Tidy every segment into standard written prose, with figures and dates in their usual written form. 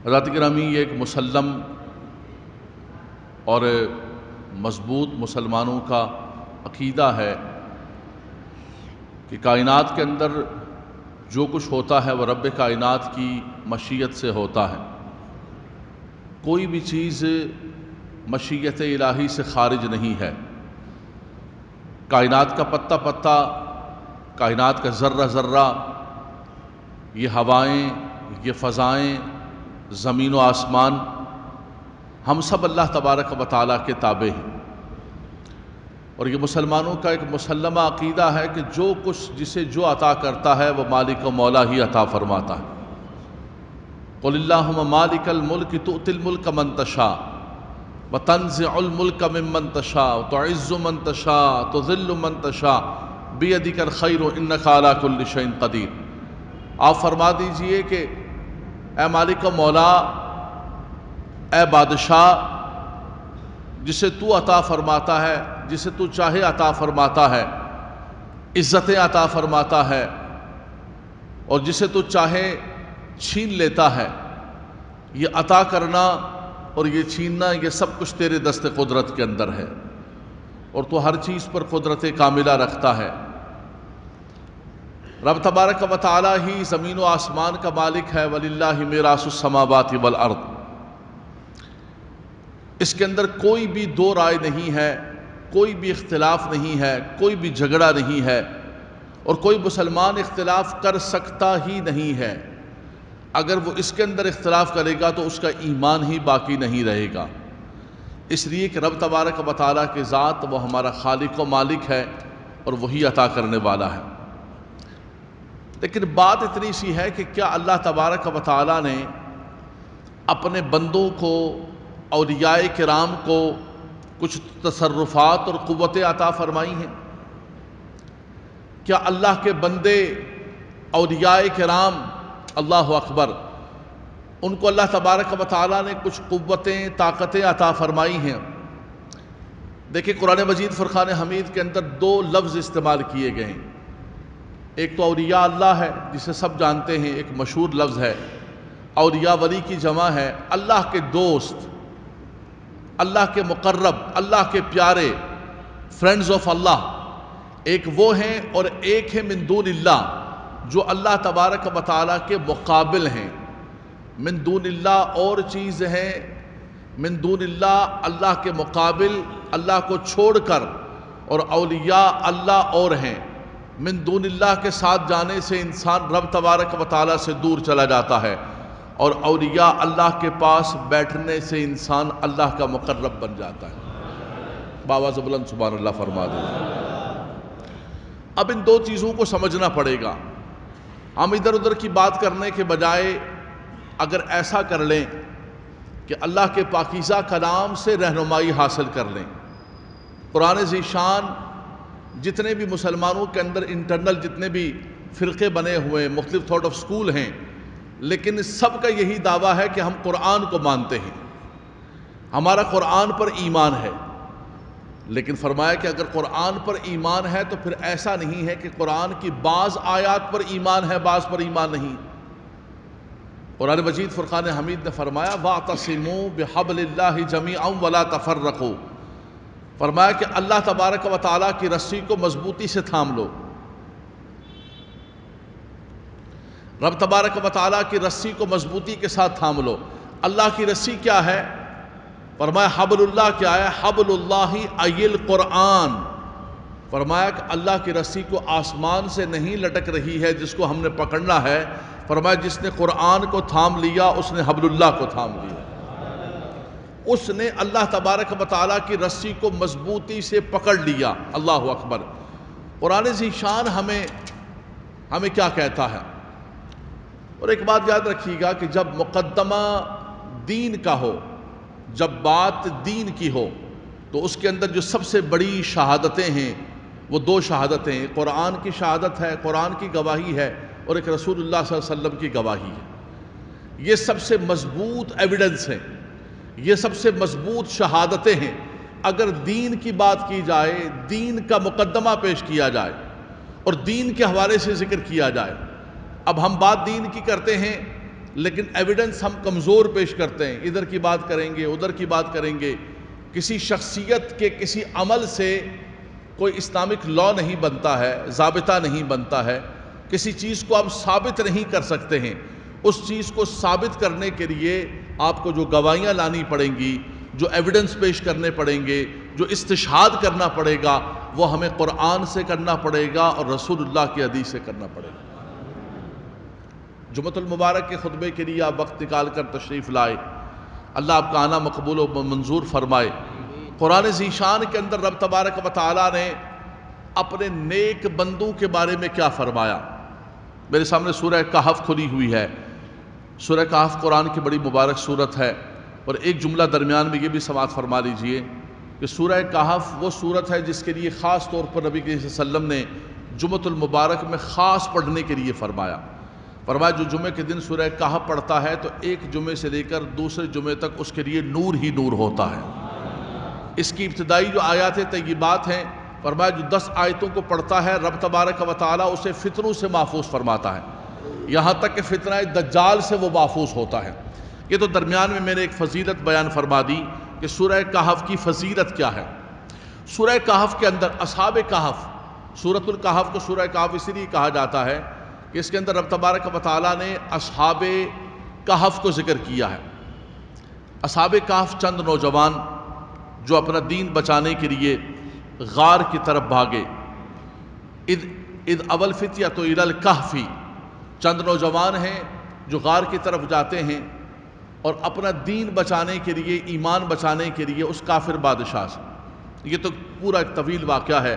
حضرات گرامی، یہ ایک مسلم اور مضبوط مسلمانوں کا عقیدہ ہے کہ کائنات کے اندر جو کچھ ہوتا ہے وہ رب کائنات کی مشیت سے ہوتا ہے۔ کوئی بھی چیز مشیت الہی سے خارج نہیں ہے۔ کائنات کا پتہ پتہ، کائنات کا ذرہ ذرہ، یہ ہوائیں، یہ فضائیں، زمین و آسمان، ہم سب اللہ تبارک و تعالیٰ کے تابع ہیں۔ اور یہ مسلمانوں کا ایک مسلمہ عقیدہ ہے کہ جو کچھ جسے جو عطا کرتا ہے وہ مالک و مولا ہی عطا فرماتا ہے۔ قل اللہم مالک الملک تؤتی الملک من تشاء وتنزع الملک ممن تشاء وتعز من تشاء تذل من تشاء بیدک الخیر انک علی کل شیء قدیر۔ آپ فرما دیجئے کہ اے مالک و مولا، اے بادشاہ، جسے تو عطا فرماتا ہے، جسے تو چاہے عطا فرماتا ہے، عزتیں عطا فرماتا ہے، اور جسے تو چاہے چھین لیتا ہے۔ یہ عطا کرنا اور یہ چھیننا، یہ سب کچھ تیرے دست قدرت کے اندر ہے، اور تو ہر چیز پر قدرت کاملہ رکھتا ہے۔ رب تبارک و تعالی ہی زمین و آسمان کا مالک ہے۔ وَلِلَّهِ مِيرَاثُ السَّمَاوَاتِ وَالْأَرْضِ۔ اس کے اندر کوئی بھی دو رائے نہیں ہے، کوئی بھی اختلاف نہیں ہے، کوئی بھی جھگڑا نہیں ہے، اور کوئی مسلمان اختلاف کر سکتا ہی نہیں ہے۔ اگر وہ اس کے اندر اختلاف کرے گا تو اس کا ایمان ہی باقی نہیں رہے گا، اس لیے کہ رب تبارک و تعالیٰ کی ذات وہ ہمارا خالق و مالک ہے، اور وہی عطا کرنے والا ہے۔ لیکن بات اتنی سی ہے کہ کیا اللہ تبارک و تعالیٰ نے اپنے بندوں کو، اولیاء کرام کو، کچھ تصرفات اور قوتیں عطا فرمائی ہیں؟ کیا اللہ کے بندے، اولیاء کرام، اللہ اکبر، ان کو اللہ تبارک و تعالیٰ نے کچھ قوتیں، طاقتیں عطا فرمائی ہیں؟ دیکھیں، قرآن مجید فرقان حمید کے اندر دو لفظ استعمال کیے گئے ہیں۔ ایک تو اولیاء اللہ ہے، جسے سب جانتے ہیں، ایک مشہور لفظ ہے۔ اولیاء ولی کی جمع ہے، اللہ کے دوست، اللہ کے مقرب، اللہ کے پیارے، فرینڈز آف اللہ۔ ایک وہ ہیں، اور ایک ہے من دون اللہ، جو اللہ تبارک و تعالیٰ کے مقابل ہیں۔ من دون اللہ اور چیز ہے، من دون اللہ اللہ کے مقابل، اللہ کو چھوڑ کر، اور اولیاء اللہ اور ہیں۔ من دون اللہ کے ساتھ جانے سے انسان رب تبارک و تعالیٰ سے دور چلا جاتا ہے، اور اولیاء اللہ کے پاس بیٹھنے سے انسان اللہ کا مقرب بن جاتا ہے۔ باواز بلند سبحان اللہ فرما دیں۔ اب ان دو چیزوں کو سمجھنا پڑے گا۔ ہم ادھر ادھر کی بات کرنے کے بجائے اگر ایسا کر لیں کہ اللہ کے پاکیزہ کلام سے رہنمائی حاصل کر لیں۔ قرآن ذیشان جتنے بھی مسلمانوں کے اندر انٹرنل جتنے بھی فرقے بنے ہوئے، مختلف تھاٹ آف سکول ہیں، لیکن سب کا یہی دعویٰ ہے کہ ہم قرآن کو مانتے ہیں، ہمارا قرآن پر ایمان ہے۔ لیکن فرمایا کہ اگر قرآن پر ایمان ہے تو پھر ایسا نہیں ہے کہ قرآن کی بعض آیات پر ایمان ہے، بعض پر ایمان نہیں۔ قرآن مجید فرقان حمید نے فرمایا وَاعْتَصِمُوا بِحَبْلِ اللَّهِ جَمِيعًا وَلَا تَفَرَّقُوا۔ فرمایا کہ اللہ تبارک و تعالیٰ کی رسی کو مضبوطی سے تھام لو۔ رب تبارک و تعالیٰ کی رسی کو مضبوطی کے ساتھ تھام لو۔ اللہ کی رسی کیا ہے؟ فرمایا حبل اللہ کیا ہے؟ حبل اللہ ای القرآن۔ فرمایا کہ اللہ کی رسی کو آسمان سے نہیں لٹک رہی ہے جس کو ہم نے پکڑنا ہے، فرمایا جس نے قرآن کو تھام لیا اس نے حبل اللہ کو تھام لیا، اس نے اللہ تبارک و تعالیٰ کی رسی کو مضبوطی سے پکڑ لیا۔ اللہ اکبر۔ قرآن ذیشان ہمیں کیا کہتا ہے؟ اور ایک بات یاد رکھیے گا کہ جب مقدمہ دین کا ہو، جب بات دین کی ہو، تو اس کے اندر جو سب سے بڑی شہادتیں ہیں وہ دو شہادتیں ہیں۔ قرآن کی شہادت ہے، قرآن کی گواہی ہے، اور ایک رسول اللہ صلی اللہ علیہ وسلم کی گواہی ہے۔ یہ سب سے مضبوط ایویڈنس ہیں، یہ سب سے مضبوط شہادتیں ہیں۔ اگر دین کی بات کی جائے، دین کا مقدمہ پیش کیا جائے اور دین کے حوالے سے ذکر کیا جائے۔ اب ہم بات دین کی کرتے ہیں لیکن ایویڈنس ہم کمزور پیش کرتے ہیں، ادھر کی بات کریں گے ادھر کی بات کریں گے. کسی شخصیت کے کسی عمل سے کوئی اسلامک لا نہیں بنتا ہے، ضابطہ نہیں بنتا ہے. کسی چیز کو آپ ثابت نہیں کر سکتے ہیں. اس چیز کو ثابت کرنے کے لیے آپ کو جو گواہیاں لانی پڑیں گی، جو ایویڈنس پیش کرنے پڑیں گے، جو استشہاد کرنا پڑے گا، وہ ہمیں قرآن سے کرنا پڑے گا اور رسول اللہ کی حدیث سے کرنا پڑے گا. جمعۃ المبارک کے خطبے کے لیے آپ وقت نکال کر تشریف لائے. اللہ آپ کا آنا مقبول و منظور فرمائے. قرآن ذیشان کے اندر رب تبارک و تعالیٰ نے اپنے نیک بندوں کے بارے میں کیا فرمایا؟ میرے سامنے سورہ کہف کھلی ہوئی ہے. سورہ کہف قرآن کی بڑی مبارک سورت ہے، اور ایک جملہ درمیان میں یہ بھی سماعت فرما لیجئے کہ سورہ کہف وہ سورت ہے جس کے لیے خاص طور پر نبی کریم صلی اللہ علیہ وسلم نے جمعۃ المبارک میں خاص پڑھنے کے لیے فرمایا. جو جمعے کے دن سورہ کہف پڑھتا ہے تو ایک جمعے سے لے کر دوسرے جمعے تک اس کے لیے نور ہی نور ہوتا ہے. اس کی ابتدائی جو آیات طیبات ہیں، جو 10 آیتوں کو پڑھتا ہے رب تبارک و تعالیٰ اسے فتنوں سے محفوظ فرماتا ہے، یہاں تک کہ فتنہ دجال سے وہ محفوظ ہوتا ہے. یہ تو درمیان میں میں نے ایک فضیلت بیان فرما دی کہ سورہ کہف کی فضیلت کیا ہے. سورہ کہف کے اندر اصحاب کہف، سورۃ الکہف کو سورہ کہف اس لیے کہا جاتا ہے کہ اس کے اندر رب تبارک و تعالیٰ نے اصحاب کہف کو ذکر کیا ہے. اصحاب کہف چند نوجوان جو اپنا دین بچانے کے لیے غار کی طرف بھاگے. اذ اول فتیۃ الی الکہف، چند نوجوان ہیں جو غار کی طرف جاتے ہیں اور اپنا دین بچانے کے لیے، ایمان بچانے کے لیے اس کافر بادشاہ سے. یہ تو پورا ایک طویل واقعہ ہے.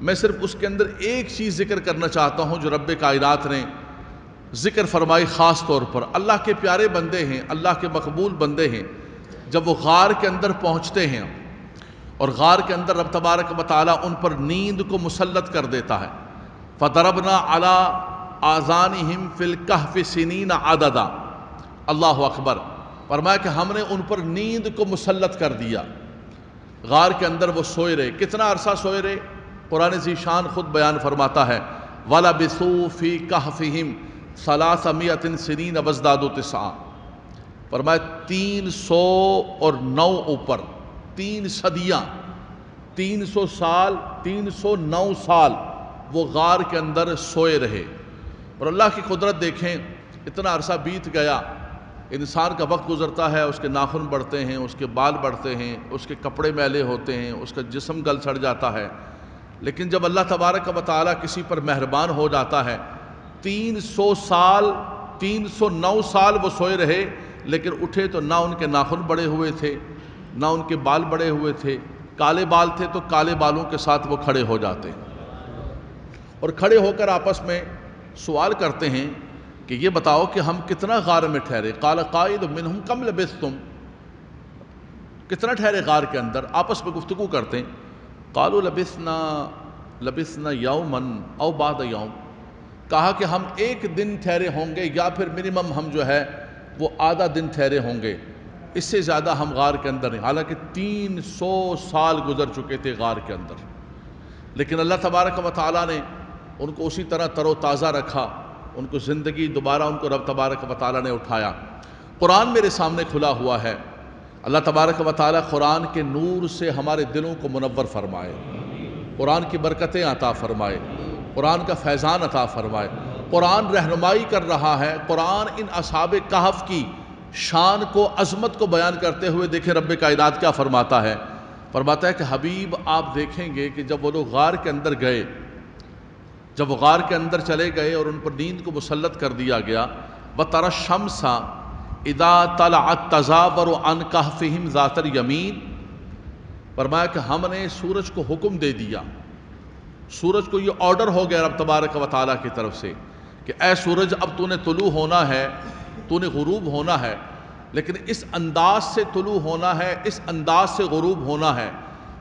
میں صرف اس کے اندر ایک چیز ذکر کرنا چاہتا ہوں جو رب کائنات نے ذکر فرمائی خاص طور پر. اللہ کے پیارے بندے ہیں، اللہ کے مقبول بندے ہیں. جب وہ غار کے اندر پہنچتے ہیں اور غار کے اندر رب تبارک و تعالیٰ ان پر نیند کو مسلط کر دیتا ہے. فَضَرَبْنَا عَلَىٰ آذَانِهِمْ فِي الْكَهْفِ سِنِينَ عَدَدًا. اللہ اکبر. فرمایا کہ ہم نے ان پر نیند کو مسلط کر دیا. غار کے اندر وہ سوئے رہے. کتنا عرصہ سوئے رہے؟ قرآن ذیشان خود بیان فرماتا ہے وَلَبِثُوا فِي كَهْفِهِمْ 300 سِنِينَ وَازْدَادُوا 9. فرمایا 309 اوپر 3 صدیاں، 300 سال، 309 سال وہ غار کے اندر سوئے رہے. اور اللہ کی قدرت دیکھیں، اتنا عرصہ بیت گیا، انسان کا وقت گزرتا ہے، اس کے ناخن بڑھتے ہیں، اس کے بال بڑھتے ہیں، اس کے کپڑے میلے ہوتے ہیں، اس کا جسم گل سڑ جاتا ہے. لیکن جب اللہ تبارک و تعالیٰ کسی پر مہربان ہو جاتا ہے، 300 سال، 309 سال وہ سوئے رہے، لیکن اٹھے تو نہ ان کے ناخن بڑے ہوئے تھے، نہ ان کے بال بڑے ہوئے تھے. کالے بال تھے تو کالے بالوں کے ساتھ وہ کھڑے ہو جاتے اور کھڑے ہو کر آپس میں سوال کرتے ہیں کہ یہ بتاؤ کہ ہم کتنا غار میں ٹھہرے. قال قائل منہم کم لبثتم، کتنا ٹھہرے غار کے اندر. آپس میں گفتگو کرتے ہیں. قالوا لبثنا یوما او بعد یوم، کہا کہ ہم ایک دن ٹھہرے ہوں گے یا پھر منیمم ہم جو ہے وہ آدھا دن ٹھہرے ہوں گے، اس سے زیادہ ہم غار کے اندر نہیں. حالانکہ 300 سال گزر چکے تھے غار کے اندر، لیکن اللہ تبارک و تعالیٰ نے ان کو اسی طرح تر و تازہ رکھا. ان کو زندگی دوبارہ ان کو رب تبارک و تعالیٰ نے اٹھایا. قرآن میرے سامنے کھلا ہوا ہے. اللہ تبارک و تعالیٰ قرآن کے نور سے ہمارے دلوں کو منور فرمائے، قرآن کی برکتیں عطا فرمائے، قرآن کا فیضان عطا فرمائے. قرآن رہنمائی کر رہا ہے. قرآن ان اصحاب کہف کی شان کو، عظمت کو بیان کرتے ہوئے دیکھیں رب کائنات کیا فرماتا ہے. فرماتا ہے کہ حبیب آپ دیکھیں گے کہ جب وہ لوگ غار کے اندر گئے، جب وہ غار کے اندر چلے گئے اور ان پر نیند کو مسلط کر دیا گیا، وَتَرَى الشَّمْسَ اِذَا طَلَعَتْ تَزَاوَرُ عَنْ كَهْفِهِمْ ذَاتَ الْيَمِينِ. فرمایا کہ ہم نے سورج کو حکم دے دیا، سورج کو یہ آرڈر ہو گیا رب تبارک و تعالیٰ کی طرف سے کہ اے سورج اب تو نے طلوع ہونا ہے، تو نے غروب ہونا ہے، لیکن اس انداز سے طلوع ہونا ہے، اس انداز سے غروب ہونا ہے.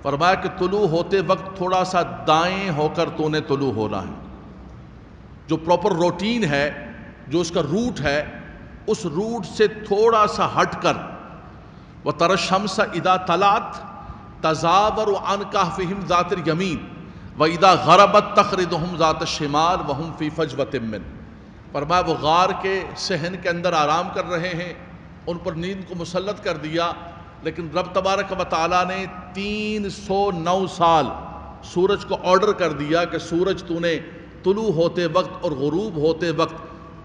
فرمایا کہ طلوع ہوتے وقت تھوڑا سا دائیں ہو کر تو نے طلوع ہونا ہے. جو پراپر روٹین ہے، جو اس کا روٹ ہے، اس روٹ سے تھوڑا سا ہٹ کر وَتَرَى الشَّمْسَ اِذَا طَلَعَتْ تَزَاوَرُ عَنْ كَهْفِهِمْ ذَاتِ الْيَمِينِ وَإِذَا غَرَبَتْ تَخْرِجُهُمْ ذَاتَ الشِّمَالِ وَهُمْ فِي فَجْوَةٍ مِّنْهُ. فرمایا وہ غار کے صحن کے اندر آرام کر رہے ہیں، ان پر نیند کو مسلط کر دیا، لیکن رب تبارک و تعالیٰ نے 309 سال سورج کو آرڈر کر دیا کہ سورج تو نے طلوع ہوتے وقت اور غروب ہوتے وقت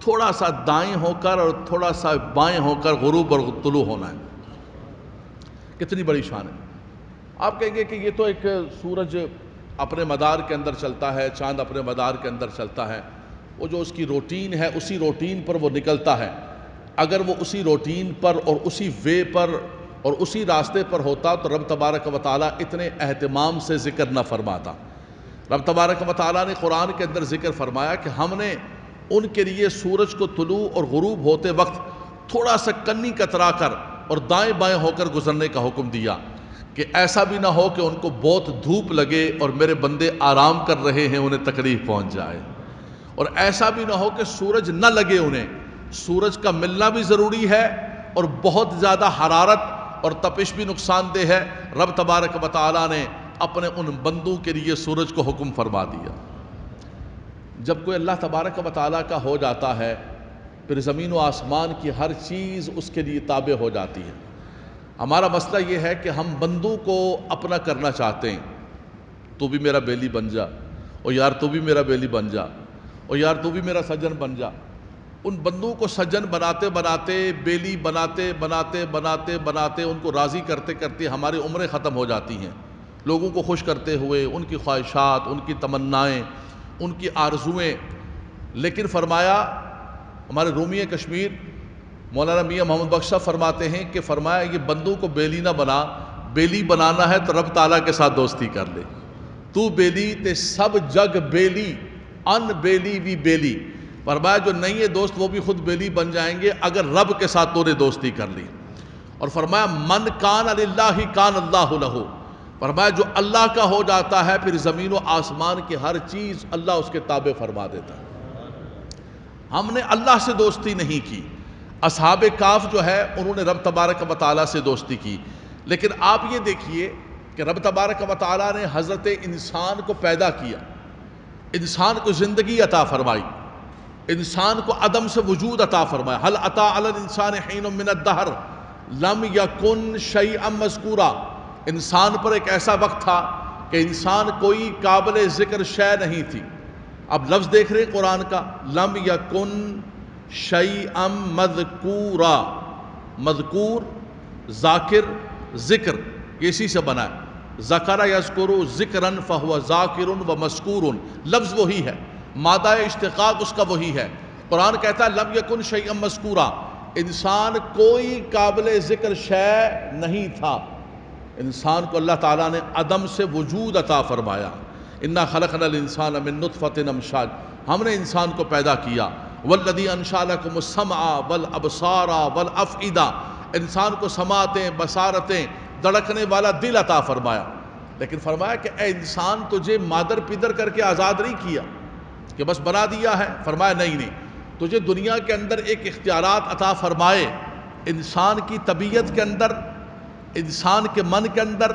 تھوڑا سا دائیں ہو کر اور تھوڑا سا بائیں ہو کر غروب اور طلوع ہونا ہے۔ کتنی بڑی شان ہے۔ آپ کہیں گے کہ یہ تو ایک سورج اپنے مدار کے اندر چلتا ہے، چاند اپنے مدار کے اندر چلتا ہے، وہ جو اس کی روٹین ہے اسی روٹین پر وہ نکلتا ہے۔ اگر وہ اسی روٹین پر اور اسی وے پر اور اسی راستے پر ہوتا تو رب تبارک و تعالیٰ اتنے اہتمام سے ذکر نہ فرماتا۔ رب تبارک و تعالیٰ نے قرآن کے اندر ذکر فرمایا کہ ہم نے ان کے لیے سورج کو طلوع اور غروب ہوتے وقت تھوڑا سا کنی کترا کر اور دائیں بائیں ہو کر گزرنے کا حکم دیا کہ ایسا بھی نہ ہو کہ ان کو بہت دھوپ لگے اور میرے بندے آرام کر رہے ہیں انہیں تکلیف پہنچ جائے، اور ایسا بھی نہ ہو کہ سورج نہ لگے انہیں۔ سورج کا ملنا بھی ضروری ہے اور بہت زیادہ حرارت اور تپش بھی نقصان دہ ہے۔ رب تبارک و تعالیٰ نے اپنے ان بندوں کے لیے سورج کو حکم فرما دیا۔ جب کوئی اللہ تبارک و تعالیٰ کا ہو جاتا ہے پھر زمین و آسمان کی ہر چیز اس کے لیے تابع ہو جاتی ہے۔ ہمارا مسئلہ یہ ہے کہ ہم بندوں کو اپنا کرنا چاہتے ہیں، تو بھی میرا بیلی بن جا، اور یار تو بھی میرا بیلی بن جا، اور یار تو بھی میرا سجن بن جا۔ ان بندوں کو سجن بناتے بناتے، بیلی بناتے بناتے بناتے بناتے، ان کو راضی کرتے کرتے ہماری عمریں ختم ہو جاتی ہیں، لوگوں کو خوش کرتے ہوئے، ان کی خواہشات، ان کی تمنائیں، ان کی آرزویں۔ لیکن فرمایا ہمارے رومی کشمیر مولانا میاں محمد بخش صاحب فرماتے ہیں کہ فرمایا یہ بندوں کو بیلی نہ بنا، بیلی بنانا ہے تو رب تعالیٰ کے ساتھ دوستی کر لے۔ تو بیلی تے سب جگ بیلی، ان بیلی وی بیلی۔ فرمایا جو نہیں ہے دوست وہ بھی خود بیلی بن جائیں گے اگر رب کے ساتھ تو نے دوستی کر لی۔ اور فرمایا من کان للہ کان اللہ لہ۔ فرمایا جو اللہ کا ہو جاتا ہے پھر زمین و آسمان کی ہر چیز اللہ اس کے تابع فرما دیتا ہے۔ ہم نے اللہ سے دوستی نہیں کی۔ اصحاب کہف جو ہے انہوں نے رب تبارک و تعالیٰ سے دوستی کی، لیکن آپ یہ دیکھیے کہ رب تبارک و تعالیٰ نے حضرت انسان کو پیدا کیا، انسان کو زندگی عطا فرمائی، انسان کو عدم سے وجود عطا فرمایا۔ هل اتى على الانسان حين من الدهر لم يكن شيئا مذکورا۔ انسان پر ایک ایسا وقت تھا کہ انسان کوئی قابل ذکر شے نہیں تھی۔ اب لفظ دیکھ رہے قرآن کا، لم یکن شیئا مذکورا، مذکور، ذاکر، ذکر، یہ اسی سے بنا ہے۔ ذکر یذکر ذکرا فہو ذاکر و مذکور، لفظ وہی ہے، مادہ اشتقاق اس کا وہی ہے۔ قرآن کہتا ہے لم یکن شیئا مذکورا، انسان کوئی قابل ذکر شے نہیں تھا۔ انسان کو اللہ تعالیٰ نے عدم سے وجود عطا فرمایا۔ انا خلقنا الانسان من نطفۃ امشاج، ہم نے انسان کو پیدا کیا۔ والذی انشأ لکم السمع والابصار والافئدہ، انسان کو سماعتیں، بصارتیں، دھڑکنے والا دل عطا فرمایا۔ لیکن فرمایا کہ اے انسان تجھے مادر پدر کر کے آزاد نہیں کیا کہ بس بنا دیا ہے۔ فرمایا نہیں، تجھے دنیا کے اندر ایک اختیارات عطا فرمائے، انسان کی طبیعت کے اندر، انسان کے من کے اندر،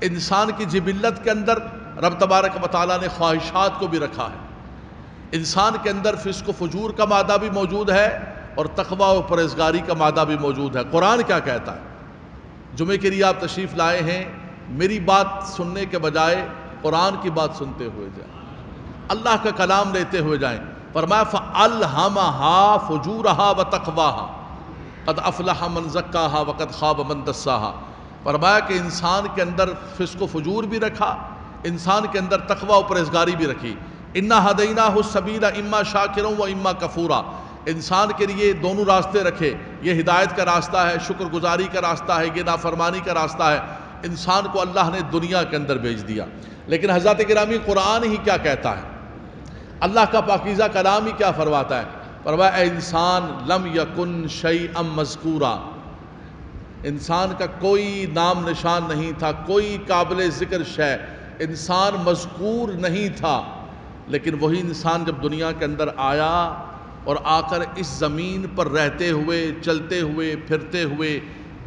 انسان کی جبلت کے اندر رب تبارک و تعالیٰ نے خواہشات کو بھی رکھا ہے۔ انسان کے اندر فسق و فجور کا مادہ بھی موجود ہے اور تقوی و پرہیزگاری کا مادہ بھی موجود ہے۔ قرآن کیا کہتا ہے؟ جمعے کے لیے آپ تشریف لائے ہیں، میری بات سننے کے بجائے قرآن کی بات سنتے ہوئے جائیں، اللہ کا کلام لیتے ہوئے جائیں۔ فرمایا فَأَلْهَمَهَا فُجُورَهَا وَتَقْوَاهَا قَدْ أَفْلَحَ مَنْ زَكَّاهَا وَقَدْ خَابَ مَنْ دَسَّاهَا۔ فرمایا کہ انسان کے اندر فسق و فجور بھی رکھا، انسان کے اندر تقوی و پرہیزگاری بھی رکھی۔ اِنَّا هَدَيْنَاهُ السَّبِيلَ إِمَّا شَاكِرًا وَإِمَّا كَفُورًا، انسان کے لیے دونوں راستے رکھے، یہ ہدایت کا راستہ ہے، شکر گزاری کا راستہ ہے، یہ نافرمانی کا راستہ ہے۔ انسان کو اللہ نے دنیا کے اندر بھیج دیا، لیکن حضرات گرامی قرآن ہی کیا کہتا ہے؟ اللہ کا پاکیزہ کلام ہی کیا فرماتا ہے؟ فرمایا اے انسان لم یکن شیئا مذکورا، انسان کا کوئی نام نشان نہیں تھا، کوئی قابل ذکر شے، انسان مذکور نہیں تھا۔ لیکن وہی انسان جب دنیا کے اندر آیا اور آ کر اس زمین پر رہتے ہوئے، چلتے ہوئے، پھرتے ہوئے،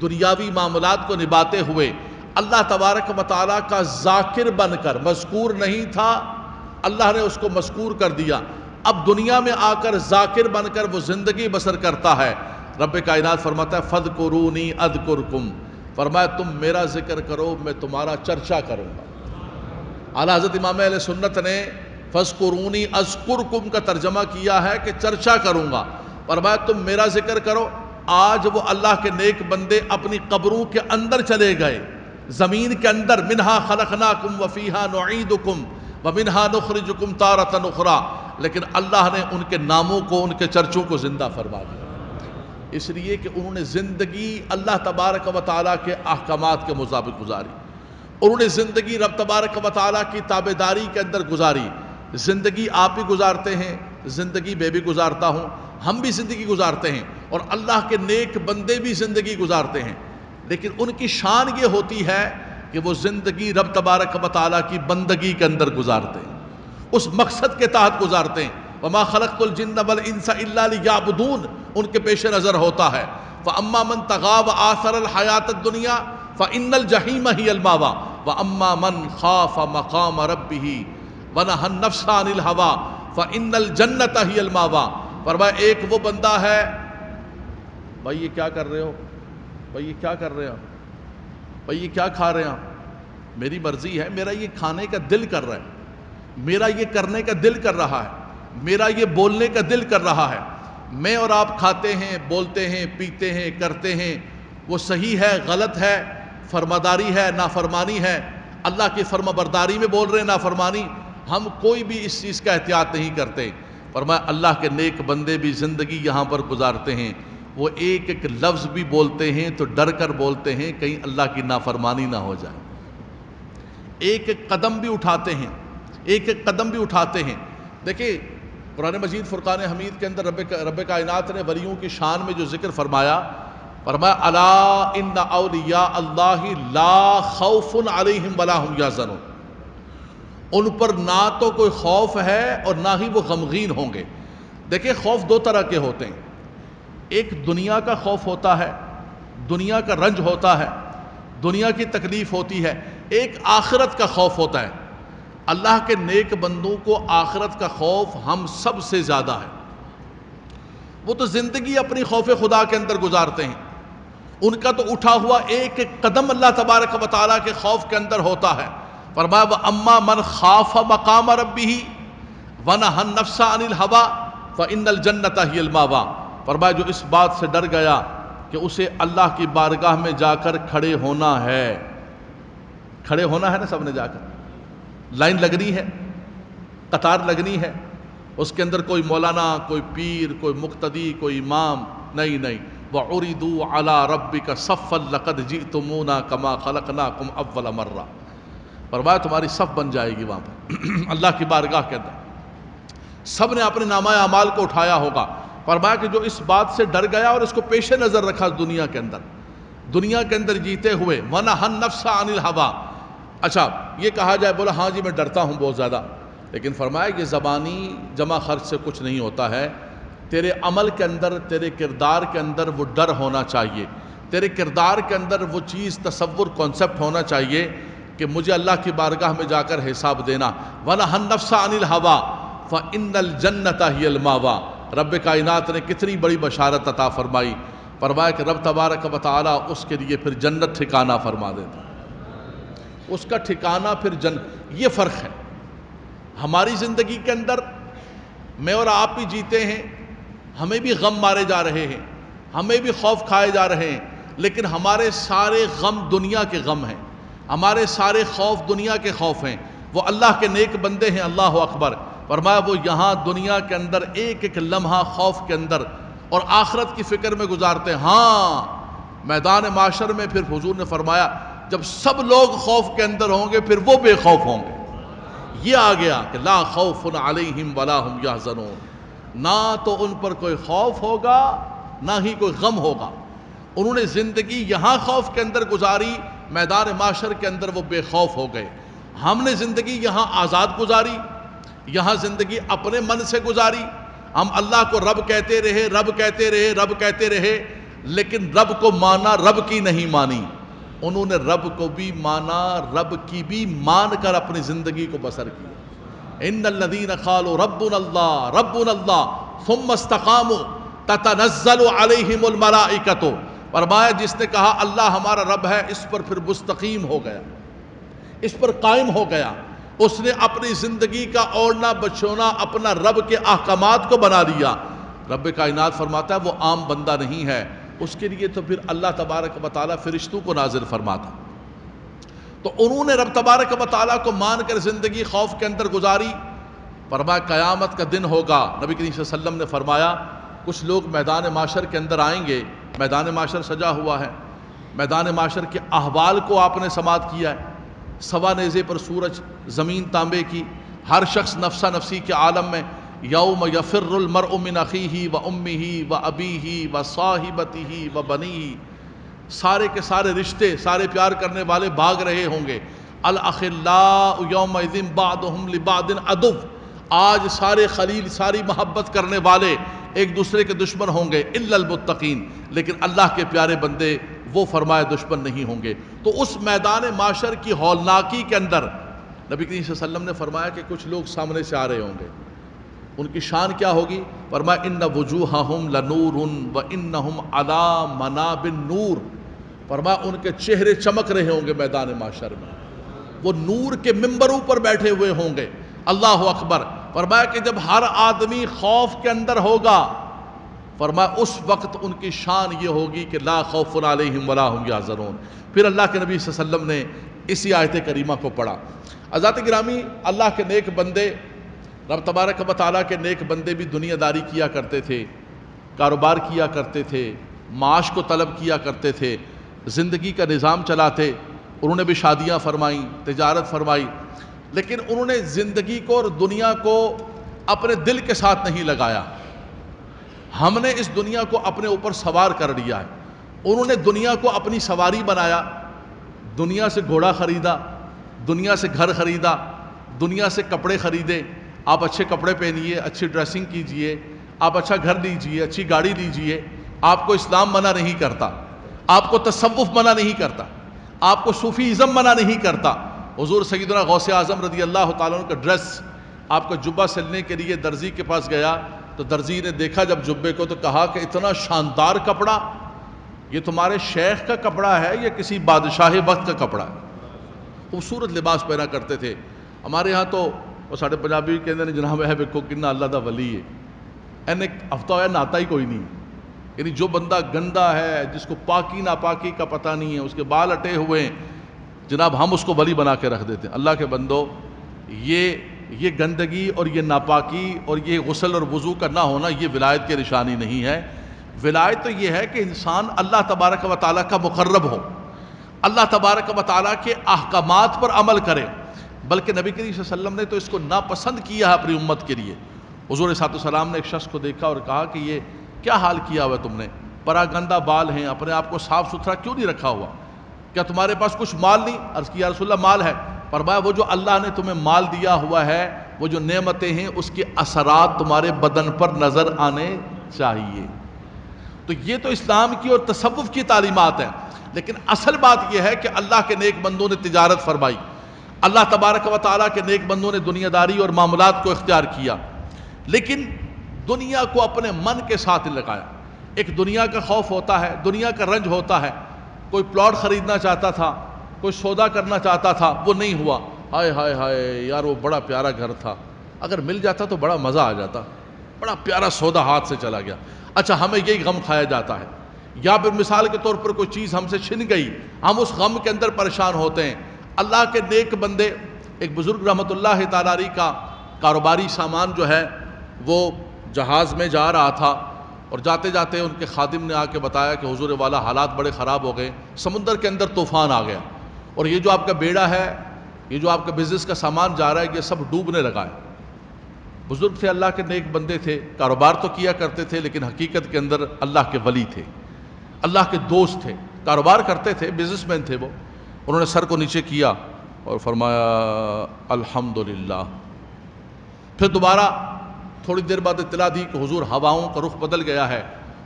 دنیاوی معاملات کو نبھاتے ہوئے اللہ تبارک و تعالیٰ کا ذاکر بن کر، مذکور نہیں تھا اللہ نے اس کو مذکور کر دیا۔ اب دنیا میں آ کر ذاکر بن کر وہ زندگی بسر کرتا ہے، رب کائنات فرماتا ہے فَاذْكُرُونِي أَذْكُرْكُمْ، فرمایا تم میرا ذکر کرو میں تمہارا چرچا کروں گا۔ اعلیٰ حضرت امام اہل سنت نے فَاذْكُرُونِي أَذْكُرْكُمْ کا ترجمہ کیا ہے کہ چرچا کروں گا، فرمایا تم میرا ذکر کرو۔ آج وہ اللہ کے نیک بندے اپنی قبروں کے اندر چلے گئے، زمین کے اندر، منہا خلقناکم وفیہا نعیدکم ومنہا نخرجکم تارۃ اخری، لیکن اللہ نے ان کے ناموں کو، ان کے چرچوں کو زندہ فرما دیا، اس لیے کہ انہوں نے زندگی اللہ تبارک و تعالیٰ کے احکامات کے مطابق گزاری، انہوں نے زندگی رب تبارک و تعالیٰ کی تابعداری کے اندر گزاری۔ زندگی آپ بھی گزارتے ہیں، زندگی میں بھی گزارتا ہوں، ہم بھی زندگی گزارتے ہیں، اور اللہ کے نیک بندے بھی زندگی گزارتے ہیں، لیکن ان کی شان یہ ہوتی ہے کہ وہ زندگی رب تبارک و تعالیٰ کی بندگی کے اندر گزارتے ہیں، اس مقصد کے تحت گزارتے ہیں۔ وَمَا خَلَقْتُ الْجِنَّ وَالْإِنسَ إِلَّا لِيَعْبُدُونَ، ان کے پیش نظر ہوتا ہے فَأَمَّا مَنْ طَغَىٰ وَآثَرَ الْحَيَاةَ الدُّنْيَا فَإِنَّ الْجَحِيمَ هِيَ الْمَأْوَىٰ وَأَمَّا مَنْ خَافَ مَقَامَ رَبِّهِ وَنَهَى النَّفْسَ عَنِ الْهَوَىٰ فَإِنَّ الْجَنَّةَ هِيَ الْمَأْوَىٰ۔ فرمایا ایک وہ بندہ ہے، بھائی یہ کیا کر رہے ہو، بھائی یہ کیا کر رہے ہو، بھائی یہ کیا کھا رہے ہیں، میری مرضی ہے، میرا یہ کھانے کا دل کر رہا ہے، میرا یہ کرنے کا دل کر رہا ہے، میرا یہ بولنے کا دل کر رہا ہے، میں اور آپ کھاتے ہیں، بولتے ہیں، پیتے ہیں، کرتے ہیں، وہ صحیح ہے، غلط ہے، فرماداری ہے، نافرمانی ہے، اللہ کی فرما برداری میں بول رہے ہیں، نافرمانی، ہم کوئی بھی اس چیز کا احتیاط نہیں کرتے۔ فرمایا اللہ کے نیک بندے بھی زندگی یہاں پر گزارتے ہیں، وہ ایک ایک لفظ بھی بولتے ہیں تو ڈر کر بولتے ہیں کہیں اللہ کی نافرمانی نہ ہو جائے، ایک ایک قدم بھی اٹھاتے ہیں، ایک ایک قدم بھی اٹھاتے ہیں۔ دیکھیں قرآن مجید فرقان حمید کے اندر رب کائنات نے ولیوں کی شان میں جو ذکر فرمایا، فرمایا الا ان اولیاء اللہ لا خوف علیہم ولا هم یحزنون، ان پر نہ تو کوئی خوف ہے اور نہ ہی وہ غمگین ہوں گے۔ دیکھیں خوف دو طرح کے ہوتے ہیں، ایک دنیا کا خوف ہوتا ہے، دنیا کا رنج ہوتا ہے، دنیا کی تکلیف ہوتی ہے، ایک آخرت کا خوف ہوتا ہے۔ اللہ کے نیک بندوں کو آخرت کا خوف ہم سب سے زیادہ ہے، وہ تو زندگی اپنی خوف خدا کے اندر گزارتے ہیں، ان کا تو اٹھا ہوا ایک ایک قدم اللہ تبارک و تعالیٰ کے خوف کے اندر ہوتا ہے۔ فرمایا وَأَمَّا مَنْ خَافَ مَقَامَ رَبِّهِ وَنَهَى النَّفْسَ عَنِ الْهَوَىٰ فَإِنَّ الْجَنَّةَ هِيَ الْمَأْوَىٰ۔ فرمایا جو اس بات سے ڈر گیا کہ اسے اللہ کی بارگاہ میں جا کر کھڑے ہونا ہے، کھڑے ہونا ہے نا، سب نے جا کر لائن لگنی ہے، قطار لگنی ہے، اس کے اندر کوئی مولانا، کوئی پیر، کوئی مقتدی، کوئی امام نہیں۔ وَعُرِضُوا عَلَىٰ رَبِّكَ صَفًّا لَقَدْ جِئْتُمُونَا كَمَا خَلَقْنَاكُمْ أَوَّلَ مَرَّةٍ۔ فرمایا تمہاری صف بن جائے گی وہاں پر اللہ کی بارگاہ کے اندر، سب نے اپنے نامہ اعمال کو اٹھایا ہوگا۔ فرمایا کہ جو اس بات سے ڈر گیا اور اس کو پیش نظر رکھا دنیا کے اندر جیتے ہوئے، وَنَهَى النَّفْسَ عَنِ الْهَوَىٰ۔ اچھا یہ کہا جائے، بولا ہاں جی میں ڈرتا ہوں بہت زیادہ، لیکن فرمایا یہ زبانی جمع خرچ سے کچھ نہیں ہوتا ہے، تیرے عمل کے اندر، تیرے کردار کے اندر وہ ڈر ہونا چاہیے، تیرے کردار کے اندر وہ چیز، تصور، کانسیپٹ ہونا چاہیے کہ مجھے اللہ کی بارگاہ میں جا کر حساب دینا۔ وَنَهَى النَّفْسَ عَنِ الْهَوَىٰ فَإِنَّ الْجَنَّةَ هِيَ الْمَأْوَىٰ۔ رب کائنات نے کتنی بڑی بشارت عطا فرمائی، فرمایا کہ رب تبارک و تعالیٰ اس کے لیے پھر جنت ٹھکانہ فرما دیتا، اس کا ٹھکانہ پھر جنت۔ یہ فرق ہے، ہماری زندگی کے اندر میں اور آپ بھی جیتے ہیں، ہمیں بھی غم مارے جا رہے ہیں، ہمیں بھی خوف کھائے جا رہے ہیں، لیکن ہمارے سارے غم دنیا کے غم ہیں، ہمارے سارے خوف دنیا کے خوف ہیں۔ وہ اللہ کے نیک بندے ہیں، اللہ اکبر، فرمایا وہ یہاں دنیا کے اندر ایک ایک لمحہ خوف کے اندر اور آخرت کی فکر میں گزارتے ہیں۔ ہاں میدان معاشر میں پھر حضور نے فرمایا جب سب لوگ خوف کے اندر ہوں گے پھر وہ بے خوف ہوں گے۔ یہ آ گیا کہ لا خوف علیہم ولا هم یحزنون، نہ تو ان پر کوئی خوف ہوگا نہ ہی کوئی غم ہوگا۔ انہوں نے زندگی یہاں خوف کے اندر گزاری، میدان معاشر کے اندر وہ بے خوف ہو گئے۔ ہم نے زندگی یہاں آزاد گزاری، یہاں زندگی اپنے من سے گزاری، ہم اللہ کو رب کہتے رہے، رب کہتے رہے، رب کہتے رہے، لیکن رب کو مانا، رب کی نہیں مانی۔ انہوں نے رب کو بھی مانا، رب کی بھی مان کر اپنی زندگی کو بسر کیا۔ ان الذین قالوا ربنا اللہ ثم استقاموا تتنزل علیہم الملائکۃ، فرمایا جس نے کہا اللہ ہمارا رب ہے، اس پر پھر مستقیم ہو گیا، اس پر قائم ہو گیا، اس نے اپنی زندگی کا اوڑھنا بچھونا اپنا رب کے احکامات کو بنا لیا۔ رب کائنات فرماتا ہے وہ عام بندہ نہیں ہے، اس کے لیے تو پھر اللہ تبارک و تعالیٰ فرشتوں کو نازل فرماتا۔ تو انہوں نے رب تبارک و تعالیٰ کو مان کر زندگی خوف کے اندر گزاری۔ فرمایا قیامت کا دن ہوگا، نبی کریم صلی اللہ علیہ وسلم نے فرمایا کچھ لوگ میدان معاشر کے اندر آئیں گے، میدان معاشر سجا ہوا ہے، میدان معاشر کے احوال کو آپ نے سماعت کیا ہے، سوا نیزے پر سورج، زمین تانبے کی، ہر شخص نفسا نفسی کے عالم میں، یوم یفر المرء من اخیہ و امہ و ابیہ و صاحبتہ و بنیہ، سارے کے سارے رشتے، سارے پیار کرنے والے بھاگ رہے ہوں گے۔ الاخلاء یومئذ بعضهم لبعض عدو، آج سارے خلیل، ساری محبت کرنے والے ایک دوسرے کے دشمن ہوں گے، الا المتقین، لیکن اللہ کے پیارے بندے وہ فرمائے دشمن نہیں ہوں گے۔ تو اس میدان معاشر کی ہولناکی کے اندر نبی کریم صلی اللہ علیہ وسلم نے فرمایا کہ کچھ لوگ سامنے سے آ رہے ہوں گے، ان کی شان کیا ہوگی؟ فرمایا ان وجوہہم لنور وانہم علی منابر نور، فرمایا ان کے چہرے چمک رہے ہوں گے میدان معاشر میں، وہ نور کے ممبروں پر بیٹھے ہوئے ہوں گے۔ اللہ اکبر۔ فرمایا کہ جب ہر آدمی خوف کے اندر ہوگا، فرمایا اس وقت ان کی شان یہ ہوگی کہ لا خوف علیہم ولا ہم یحزنون۔ پھر اللہ کے نبی صلی اللہ علیہ وسلم نے اسی آیت کریمہ کو پڑھا۔ حضرات گرامی، اللہ کے نیک بندے، رب تبارک و تعالیٰ کے نیک بندے بھی دنیا داری کیا کرتے تھے، کاروبار کیا کرتے تھے، معاش کو طلب کیا کرتے تھے، زندگی کا نظام چلاتے، انہوں نے بھی شادیاں فرمائیں، تجارت فرمائی، لیکن انہوں نے زندگی کو اور دنیا کو اپنے دل کے ساتھ نہیں لگایا۔ ہم نے اس دنیا کو اپنے اوپر سوار کر لیا ہے، انہوں نے دنیا کو اپنی سواری بنایا، دنیا سے گھوڑا خریدا، دنیا سے گھر خریدا، دنیا سے کپڑے خریدے۔ آپ اچھے کپڑے پہنیے، اچھی ڈریسنگ کیجئے، آپ اچھا گھر لیجئے، اچھی گاڑی لیجئے، آپ کو اسلام منع نہیں کرتا، آپ کو تصوف منع نہیں کرتا، آپ کو صوفیزم منع نہیں کرتا۔ حضور سیدنا غوث اعظم رضی اللہ تعالیٰ عنہ کا ڈریس، آپ کا جبہ سلنے کے لیے درزی کے پاس گیا تو درزی نے دیکھا جب جبے کو تو کہا کہ اتنا شاندار کپڑا، یہ تمہارے شیخ کا کپڑا ہے یا کسی بادشاہ وقت کا کپڑا ہے؟ خوبصورت لباس پہنا کرتے تھے۔ ہمارے ہاں تو وہ ساڑھے پنجابی کہتے ہیں جناب ہے بکو کنہ اللہ دا ولی ہے، اینے ہفتہ ہوا ناتا ہی کوئی نہیں، یعنی جو بندہ گندا ہے، جس کو پاکی ناپاکی کا پتہ نہیں ہے، اس کے بال اٹے ہوئے ہیں، جناب ہم اس کو ولی بنا کے رکھ دیتے ہیں۔ اللہ کے بندو، یہ گندگی اور یہ ناپاکی اور یہ غسل اور وضو کا نہ ہونا یہ ولایت کی نشانی نہیں ہے۔ ولایت تو یہ ہے کہ انسان اللہ تبارک و تعالیٰ کا مقرب ہو، اللہ تبارک و تعالیٰ کے احکامات پر عمل کرے، بلکہ نبی کریم صلی اللہ علیہ وسلم نے تو اس کو ناپسند کیا ہے اپنی امت کے لیے۔ حضور صلی اللہ علیہ وسلم نے ایک شخص کو دیکھا اور کہا کہ یہ کیا حال کیا ہوا ہے تم نے، پراگندہ بال ہیں، اپنے آپ کو صاف ستھرا کیوں نہیں رکھا ہوا، کیا تمہارے پاس کچھ مال نہیں؟ عرض کیا یا رسول اللہ مال ہے۔ فرمایا وہ جو اللہ نے تمہیں مال دیا ہوا ہے، وہ جو نعمتیں ہیں، اس کے اثرات تمہارے بدن پر نظر آنے چاہیے۔ تو یہ تو اسلام کی اور تصوف کی تعلیمات ہیں، لیکن اصل بات یہ ہے کہ اللہ کے نیک بندوں نے تجارت فرمائی، اللہ تبارک و تعالیٰ کے نیک بندوں نے دنیا داری اور معاملات کو اختیار کیا، لیکن دنیا کو اپنے من کے ساتھ لگایا۔ ایک دنیا کا خوف ہوتا ہے، دنیا کا رنج ہوتا ہے۔ کوئی پلاٹ خریدنا چاہتا تھا، کوئی سودا کرنا چاہتا تھا، وہ نہیں ہوا، ہائے ہائے ہائے یار وہ بڑا پیارا گھر تھا، اگر مل جاتا تو بڑا مزہ آ جاتا، بڑا پیارا سودا ہاتھ سے چلا گیا۔ اچھا ہمیں یہی غم کھایا جاتا ہے، یا پھر مثال کے طور پر کوئی چیز ہم سے چھن گئی، ہم اس غم کے اندر پریشان ہوتے ہیں۔ اللہ کے نیک بندے، ایک بزرگ رحمۃ اللہ تعالیٰ علیہ کا کاروباری سامان جو ہے وہ جہاز میں جا رہا تھا، اور جاتے جاتے ان کے خادم نے آ کے بتایا کہ حضور والا حالات بڑے خراب ہو گئے، سمندر کے اندر طوفان آ گیا، اور یہ جو آپ کا بیڑا ہے، یہ جو آپ کا بزنس کا سامان جا رہا ہے، یہ سب ڈوبنے لگا ہے۔ بزرگ تھے، اللہ کے نیک بندے تھے، کاروبار تو کیا کرتے تھے لیکن حقیقت کے اندر اللہ کے ولی تھے، اللہ کے دوست تھے، کاروبار کرتے تھے، بزنس مین تھے وہ۔ انہوں نے سر کو نیچے کیا اور فرمایا الحمدللہ۔ پھر دوبارہ تھوڑی دیر بعد اطلاع دی کہ حضور ہواؤں کا رخ بدل گیا ہے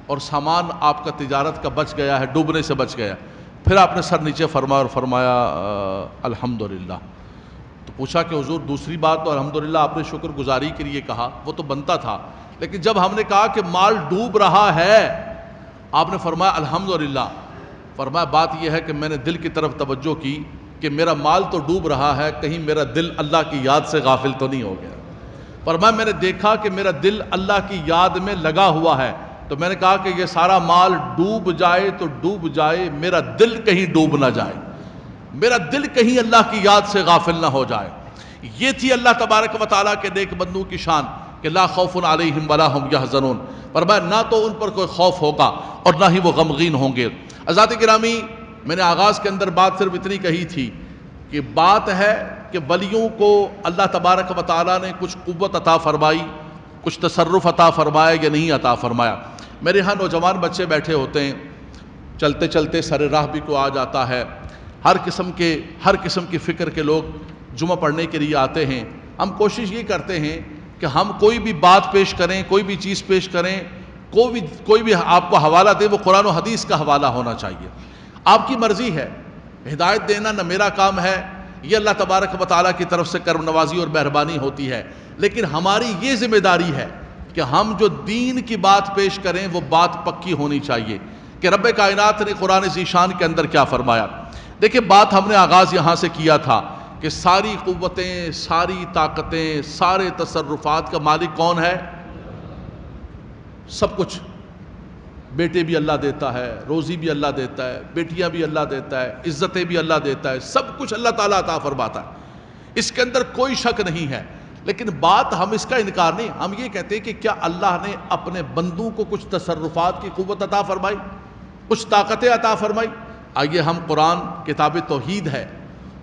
اور سامان آپ کا تجارت کا بچ گیا ہے، ڈوبنے سے بچ گیا۔ پھر آپ نے سر نیچے فرمایا اور فرمایا الحمدللہ۔ تو پوچھا کہ حضور دوسری بات تو الحمدللہ آپ نے شکر گزاری کے لیے کہا، وہ تو بنتا تھا، لیکن جب ہم نے کہا کہ مال ڈوب رہا ہے، آپ نے فرمایا الحمدللہ. فرمایا بات یہ ہے کہ میں نے دل کی طرف توجہ کی کہ میرا مال تو ڈوب رہا ہے، کہیں میرا دل اللہ کی یاد سے غافل تو نہیں ہو گیا. فرمایا میں نے دیکھا کہ میرا دل اللہ کی یاد میں لگا ہوا ہے، تو میں نے کہا کہ یہ سارا مال ڈوب جائے تو ڈوب جائے، میرا دل کہیں ڈوب نہ جائے، میرا دل کہیں اللہ کی یاد سے غافل نہ ہو جائے. یہ تھی اللہ تبارک و تعالیٰ کے نیک بندوں کی شان کہ لا خوف علیہم ولا ہم یحزنون. فرمایا نہ تو ان پر کوئی خوف ہوگا اور نہ ہی وہ غمگین ہوں گے. حضرات گرامی، میں نے آغاز کے اندر بات صرف اتنی کہی تھی کہ بات ہے کہ ولیوں کو اللہ تبارک و تعالیٰ نے کچھ قوت عطا فرمائی، کچھ تصرف عطا فرمایا یا نہیں عطا فرمایا. میرے ہاں نوجوان بچے بیٹھے ہوتے ہیں، چلتے چلتے سر راہ بھی کو آ جاتا ہے، ہر قسم کی فکر کے لوگ جمعہ پڑھنے کے لیے آتے ہیں. ہم کوشش یہ کرتے ہیں کہ ہم کوئی بھی بات پیش کریں، کوئی بھی چیز پیش کریں، کوئی بھی آپ کو حوالہ دے، وہ قرآن و حدیث کا حوالہ ہونا چاہیے. آپ کی مرضی ہے، ہدایت دینا نہ میرا کام ہے، یہ اللہ تبارک و تعالیٰ کی طرف سے کرم نوازی اور مہربانی ہوتی ہے. لیکن ہماری یہ ذمہ داری ہے کہ ہم جو دین کی بات پیش کریں وہ بات پکی ہونی چاہیے کہ رب کائنات نے قرآن ذیشان کے اندر کیا فرمایا. دیکھیں بات ہم نے آغاز یہاں سے کیا تھا کہ ساری قوتیں، ساری طاقتیں، سارے تصرفات کا مالک کون ہے؟ سب کچھ. بیٹے بھی اللہ دیتا ہے، روزی بھی اللہ دیتا ہے، بیٹیاں بھی اللہ دیتا ہے، عزتیں بھی اللہ دیتا ہے، سب کچھ اللہ تعالیٰ عطا فرماتا ہے، اس کے اندر کوئی شک نہیں ہے. لیکن بات ہم اس کا انکار نہیں، ہم یہ کہتے ہیں کہ کیا اللہ نے اپنے بندوں کو کچھ تصرفات کی قوت عطا فرمائی، کچھ طاقتیں عطا فرمائی؟ آئیے ہم قرآن کتاب توحید ہے،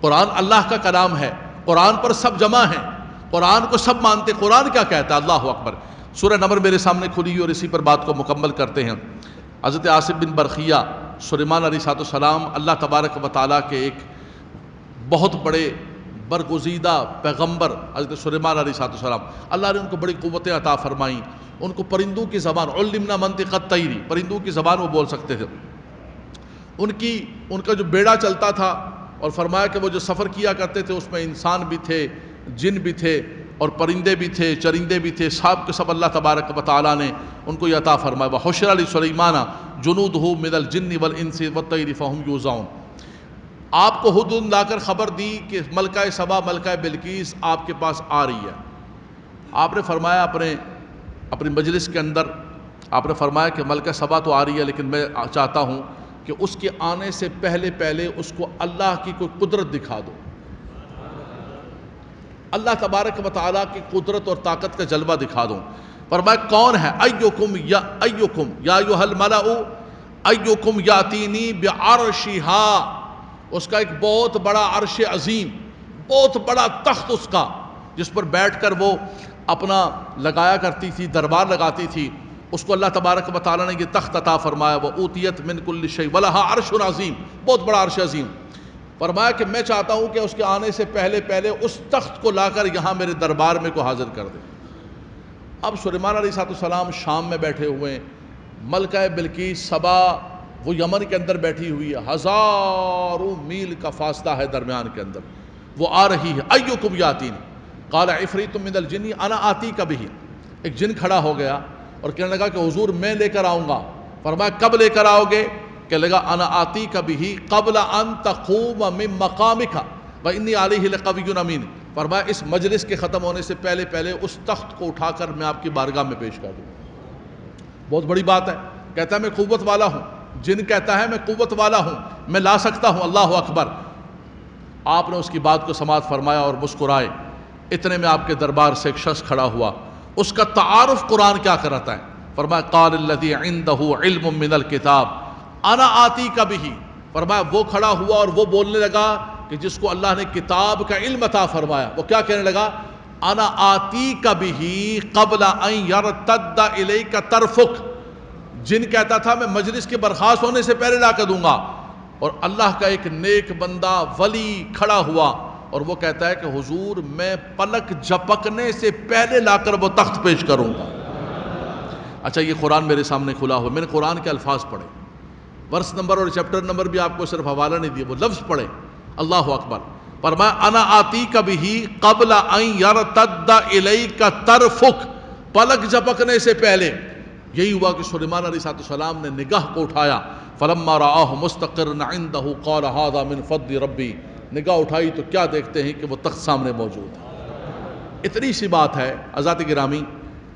قرآن اللہ کا کلام ہے، قرآن پر سب جمع ہیں، قرآن کو سب مانتے. قرآن کیا کہتا ہے؟ اللہ اکبر. سورہ نمر میرے سامنے کھلی اور اسی پر بات کو مکمل کرتے ہیں. حضرت عاصم بن برقیہ سلیمان علیہ السلام اللہ تبارک و تعالیٰ کے ایک بہت بڑے برگزیدہ پیغمبر حضرت سلیمان علیہ السلام، اللہ نے ان کو بڑی قوتیں عطا فرمائیں. ان کو پرندوں کی زبان، علمنا منطق الطیر، پرندوں کی زبان وہ بول سکتے تھے. ان کا جو بیڑا چلتا تھا، اور فرمایا کہ وہ جو سفر کیا کرتے تھے اس میں انسان بھی تھے، جن بھی تھے، اور پرندے بھی تھے، چرندے بھی تھے، سب کے سب اللہ تبارک و تعالیٰ نے ان کو یہ عطا فرمایا. وحشر لسلیمان جنودہ من الجن والانس والطیر فہم یوزعون. آپ کو ہدہد لا کر خبر دی کہ ملکہ سبا، ملکہ بلقیس آپ کے پاس آ رہی ہے. آپ نے فرمایا اپنی مجلس کے اندر آپ نے فرمایا کہ ملکہ سبا تو آ رہی ہے، لیکن میں چاہتا ہوں کہ اس کے آنے سے پہلے اس کو اللہ کی کوئی قدرت دکھا دو، اللہ تبارک و تعالیٰ کی قدرت اور طاقت کا جلوہ دکھا دو. فرمایا کون ہے؟ ایکم یا ایھا الملأ ایکم یاتینی بعرشہا. اس کا ایک بہت بڑا عرش عظیم، بہت بڑا تخت اس کا، جس پر بیٹھ کر وہ اپنا لگایا کرتی تھی، دربار لگاتی تھی. اس کو اللہ تبارک و تعالیٰ نے یہ تخت عطا فرمایا. وَأُوتِيَتْ مِنْ كُلِّ شَيْءٍ وَلَهَا عَرْشٌ عَظِيمٌ. بہت بڑا عرش عظیم. فرمایا کہ میں چاہتا ہوں کہ اس کے آنے سے پہلے اس تخت کو لا کر یہاں میرے دربار میں کو حاضر کر دے. اب سلیمان علیہ السلام شام میں بیٹھے ہوئے، ملکہ بلقیس سبا وہ یمن کے اندر بیٹھی ہوئی ہے، ہزاروں میل کا فاصلہ ہے درمیان کے اندر، وہ آ رہی ہے. ایکم یاتین قال عفریت من الجن انا آتیک بہ. ایک جن کھڑا ہو گیا اور کہنے لگا کہ حضور میں لے کر آؤں گا. فرمایا کب لے کر آؤ گے؟ کہنے لگا انا آتیک بہ قبل ان تقوم من مقامک وانی علیہ لقوی امین. فرمایا اس مجلس کے ختم ہونے سے پہلے اس تخت کو اٹھا کر میں آپ کی بارگاہ میں پیش کر دوں. بہت بڑی بات ہے. کہتا ہے میں قوت والا ہوں. جن کہتا ہے میں قوت والا ہوں، میں لا سکتا ہوں. اللہ اکبر. آپ نے اس کی بات کو سماعت فرمایا اور مسکرائے. اتنے میں آپ کے دربار سے ایک شخص کھڑا ہوا. اس کا تعارف قرآن کیا کراتا ہے؟ فرمایا قال الذی عندہ علم من الکتاب انا آتیک بہ. فرمایا وہ کھڑا ہوا اور وہ بولنے لگا کہ جس کو اللہ نے کتاب کا علم عطا فرمایا. وہ کیا کہنے لگا؟ انا آتیک بہ قبل ان یرتد الیک طرفک. جن کہتا تھا میں مجلس کے برخاست ہونے سے پہلے لا کر دوں گا، اور اللہ کا ایک نیک بندہ ولی کھڑا ہوا اور وہ کہتا ہے کہ حضور میں پلک جھپکنے سے پہلے لا کر وہ تخت پیش کروں گا. اچھا یہ قرآن میرے سامنے کھلا ہوا، میں نے قرآن کے الفاظ پڑھے، ورس نمبر اور چیپٹر نمبر بھی آپ کو صرف حوالہ نہیں دیا، وہ لفظ پڑھے. اللہ اکبر. فرمایا انا آتیک بہ قبل ان یرتد الیک طرفک، پلک جھپکنے سے پہلے۔ یہی ہوا کہ سلیمان علیہ السلام نے نگاہ کو اٹھایا، فلما رآہ مستقرا عندہ قال ھذا من فضل ربی، نگاہ اٹھائی تو کیا دیکھتے ہیں کہ وہ تخت سامنے موجود ہے۔ اتنی سی بات ہے حضرات گرامی،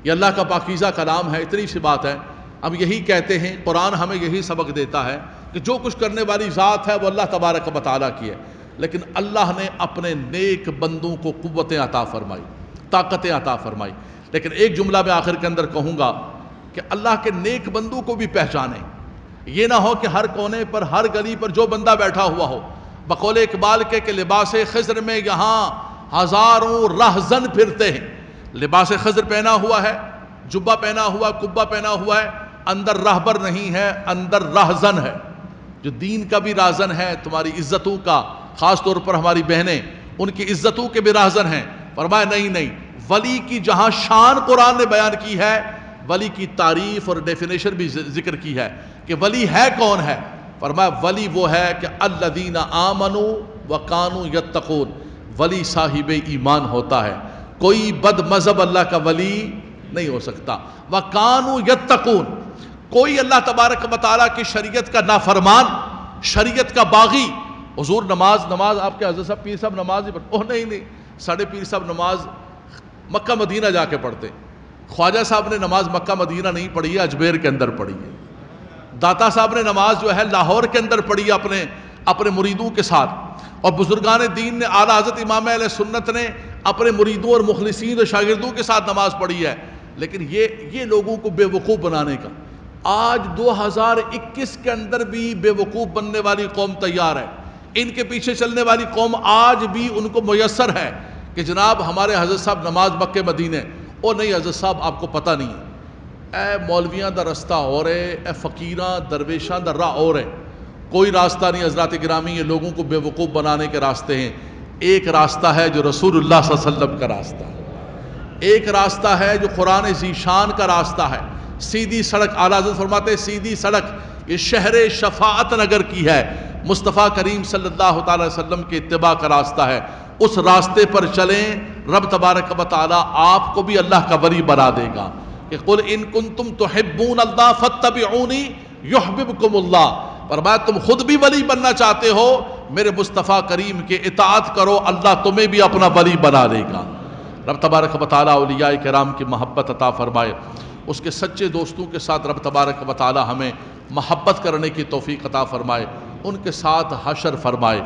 یہ اللہ کا پاکیزہ کلام ہے، اتنی سی بات ہے۔ ہم یہی کہتے ہیں، قرآن ہمیں یہی سبق دیتا ہے کہ جو کچھ کرنے والی ذات ہے وہ اللہ تبارک و تعالیٰ کی ہے، لیکن اللہ نے اپنے نیک بندوں کو قوتیں عطا فرمائی، طاقتیں عطا فرمائی۔ لیکن ایک جملہ میں آخر کے اندر کہوں گا کہ اللہ کے نیک بندوں کو بھی پہچانیں۔ یہ نہ ہو کہ ہر کونے پر، ہر گلی پر جو بندہ بیٹھا ہوا ہو، بقول اقبال کے کہ لباس خضر میں یہاں ہزاروں رہزن پھرتے ہیں۔ لباس خضر پہنا ہوا ہے، جبہ پہنا ہوا، کبہ پہنا ہوا ہے، اندر راہبر نہیں ہے، اندر رہزن ہے، جو دین کا بھی رہزن ہے، تمہاری عزتوں کا، خاص طور پر ہماری بہنیں، ان کی عزتوں کے بھی رہزن ہیں۔ فرمایا نہیں، ولی کی جہاں شان قرآن نے بیان کی ہے، ولی کی تعریف اور ڈیفینیشن بھی ذکر کی ہے کہ ولی ہے کون ہے۔ فرمایا ولی وہ ہے کہ الذین آمنوا وکانوا یتقون، ولی صاحب ایمان ہوتا ہے، کوئی بد مذہب اللہ کا ولی نہیں ہو سکتا۔ وکانوا یتقون، کوئی اللہ تبارک و تعالیٰ کی شریعت کا نافرمان، شریعت کا باغی۔ حضور نماز آپ کے حضرت صاحب پیر صاحب نماز ہی پڑھتے، نہیں، ساڑھے پیر صاحب نماز مکہ مدینہ جا کے پڑھتے۔ خواجہ صاحب نے نماز مکہ مدینہ نہیں پڑھی ہے، اجمیر کے اندر پڑھی ہے۔ داتا صاحب نے نماز جو ہے لاہور کے اندر پڑھی ہے اپنے مریدوں کے ساتھ، اور بزرگان دین نے اعلیٰ حضرت امام اہل سنت نے اپنے مریدوں اور مخلصین اور شاگردوں کے ساتھ نماز پڑھی ہے۔ لیکن یہ لوگوں کو بے وقوف بنانے کا، آج 2021 کے اندر بھی بے وقوف بننے والی قوم تیار ہے۔ ان کے پیچھے چلنے والی قوم آج بھی ان کو میسر ہے کہ جناب ہمارے حضرت صاحب نماز مکہ مدینہ، او نہیں حضرت صاحب آپ کو پتہ نہیں ہے، اے مولویاں دا رستہ اور ہے، اے فقیراں درویشاں دا راہ اور ہے، کوئی راستہ نہیں حضرات گرامی۔ یہ لوگوں کو بے وقوف بنانے کے راستے ہیں۔ ایک راستہ ہے جو رسول اللہ صلی اللہ علیہ وسلم کا راستہ ہے، ایک راستہ ہے جو قرآن ذیشان کا راستہ ہے، سیدھی سڑک۔ اعلیٰ حضرت فرماتے ہیں سیدھی سڑک یہ شہر شفاعت نگر کی ہے، مصطفیٰ کریم صلی اللہ تعالی وسلم کے اتباع کا راستہ ہے۔ اس راستے پر چلیں، رب تبارک و تعالیٰ آپ کو بھی اللہ کا ولی بنا دے گا کہ قل ان کنتم تحبون اللہ فاتبعونی یحببکم اللہ۔ فرمایا تم خود بھی ولی بننا چاہتے ہو، میرے مصطفیٰ کریم کے اطاعت کرو، اللہ تمہیں بھی اپنا ولی بنا دے گا۔ رب تبارک و تعالیٰ اولیاء کرام کی محبت عطا فرمائے، اس کے سچے دوستوں کے ساتھ رب تبارک و تعالیٰ ہمیں محبت کرنے کی توفیق عطا فرمائے، ان کے ساتھ حشر فرمائے۔